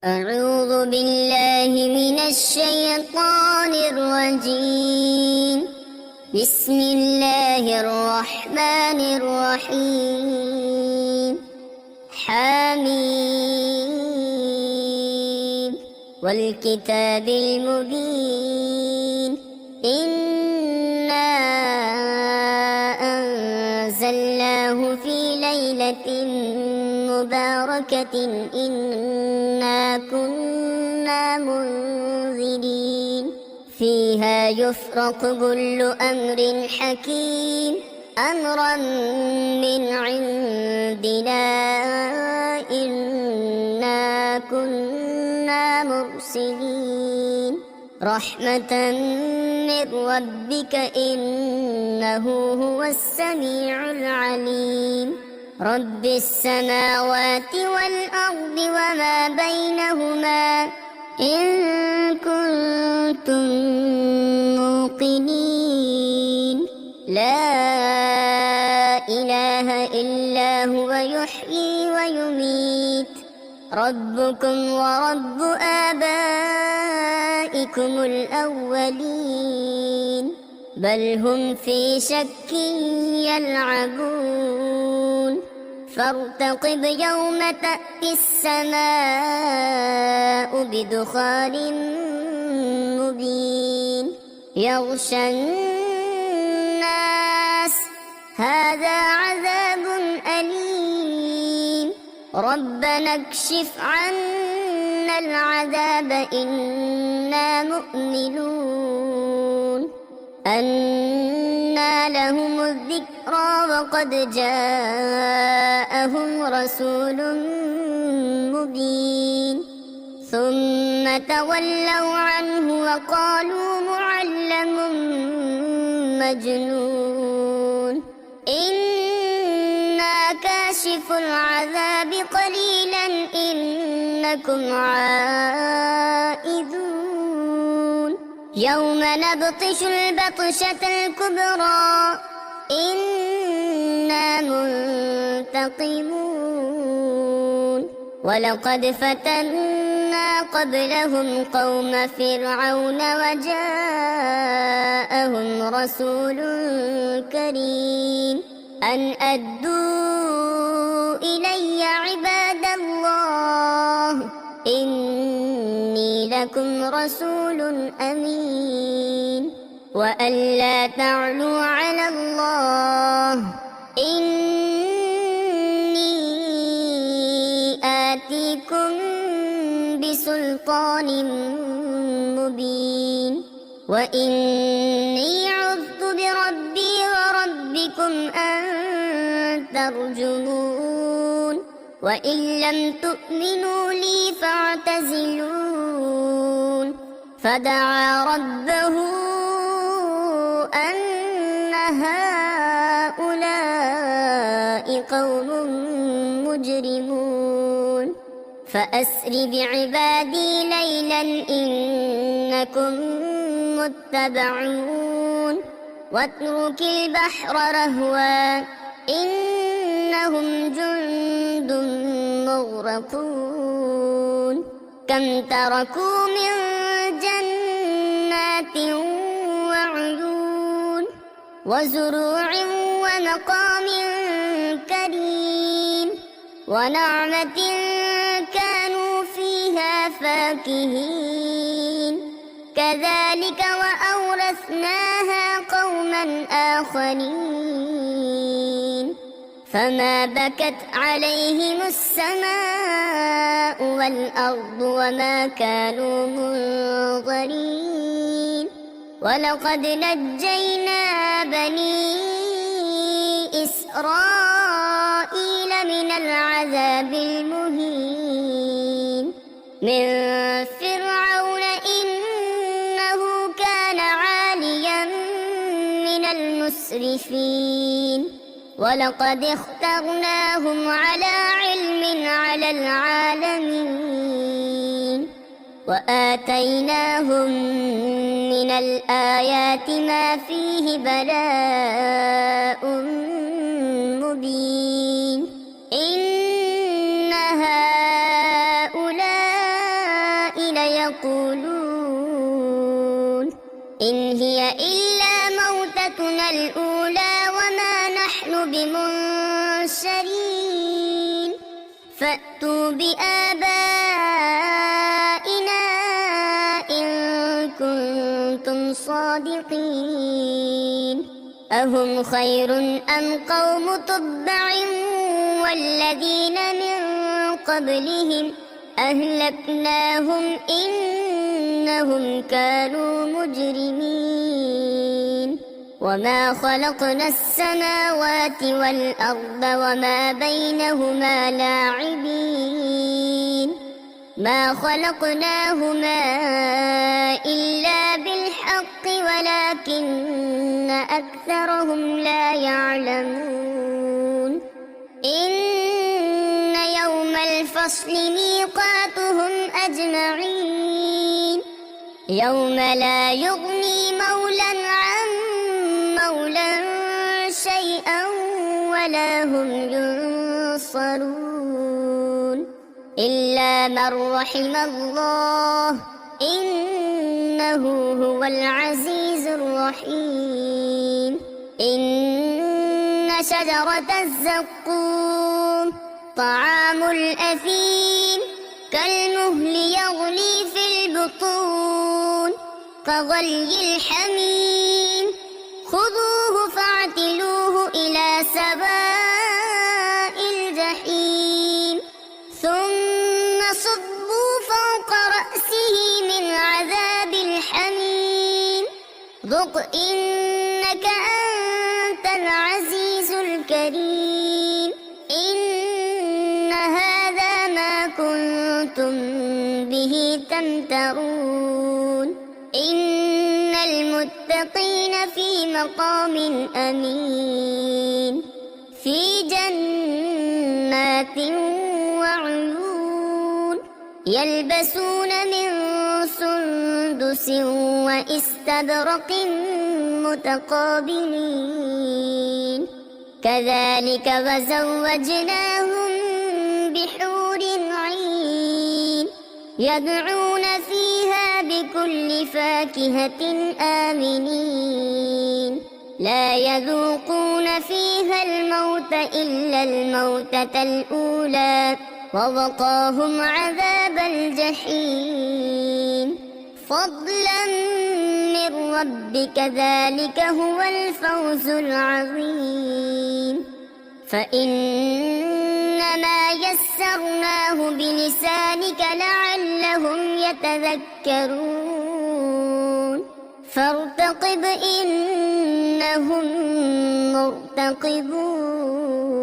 أعوذ بالله من الشيطان الرجيم. بسم الله الرحمن الرحيم. حميم والكتاب المبين. إنا أنزلناه في ليلة مباركة إنا كنا منذرين فيها يفرق كل أمر حكيم أمرا من عندنا إنا كنا مرسلين رحمة من ربك إنه هو السميع العليم رب السماوات والأرض وما بينهما إن كنتم موقنين لا إله إلا هو يحيي ويميت ربكم ورب آبائكم الأولين بل هم في شك يلعبون فارتقب يوم تأتي السماء بدخان مبين يغشى الناس هذا عذاب أليم ربنا اكشف عنا العذاب إنا مؤمنون أنى لهم الذكرى وقد جاءهم رسول مبين ثم تولوا عنه وقالوا معلم مجنون إنا كاشف العذاب قليلا إنكم عائدون يوم نبطش البطشة الكبرى إنا منتقمون ولقد فتنا قبلهم قوم فرعون وجاءهم رسول كريم أن أدوا إلي عباد الله إني لكم رسول أمين وأن لا تعلوا على الله إني آتيكم بسلطان مبين وإني عذت بربي وربكم أن ترجمون وإن لم تؤمنوا لي فاعتزلون فدعا ربه أن هؤلاء قوم مجرمون فأسر بعبادي ليلا إنكم متبعون واترك البحر رهوا إنهم جند مغرقون كم تركوا من جنات وعيون وزروع ومقام كريم ونعمة كانوا فيها فاكهين كذلك وأورثناها قوما آخرين فما بكت عليهم السماء والأرض وما كانوا منظرين ولقد نجينا بني إسرائيل من العذاب المهين من فرعون إنه كان عاليا من المسرفين ولقد اخترناهم على علم على العالمين وآتيناهم من الآيات ما فيه بلاء مبين إن هؤلاء منشرين فأتوا بآبائنا إن كنتم صادقين أهم خير أم قوم تبع والذين من قبلهم أهلكناهم إنهم كانوا مجرمين وما خلقنا السماوات والأرض وما بينهما لاعبين ما خلقناهما إلا بالحق ولكن أكثرهم لا يعلمون إن يوم الفصل ميقاتهم أجمعين يوم لا يغني مولى عن مولى شيئا ولا هم ينصرون إلا من رحم الله إنه هو العزيز الرحيم إن شجرة الزقوم طعام الأثيم كالمهل يغلي في البطون كغلي الحميم خذوه فاعتلوه إلى سواء الجحيم ثم صبوا فوق رأسه من عذاب الحميم ذق إنك أنت العزيز الكريم إن هذا ما كنتم به تمترون إن المتقين في مقام أمين في جنات وعيون يلبسون من سندس وإستبرق متقابلين كذلك وزوجناهم بحور عين يدعون فيها بكل فاكهة آمنين لا يذوقون فيها الموت إلا الموتة الأولى ووقاهم عذاب الجحيم فضلا من ربك ذلك هو الفوز العظيم فإنما يسرناه بلسانك لعلهم يتذكرون فارتقب إنهم مرتقبون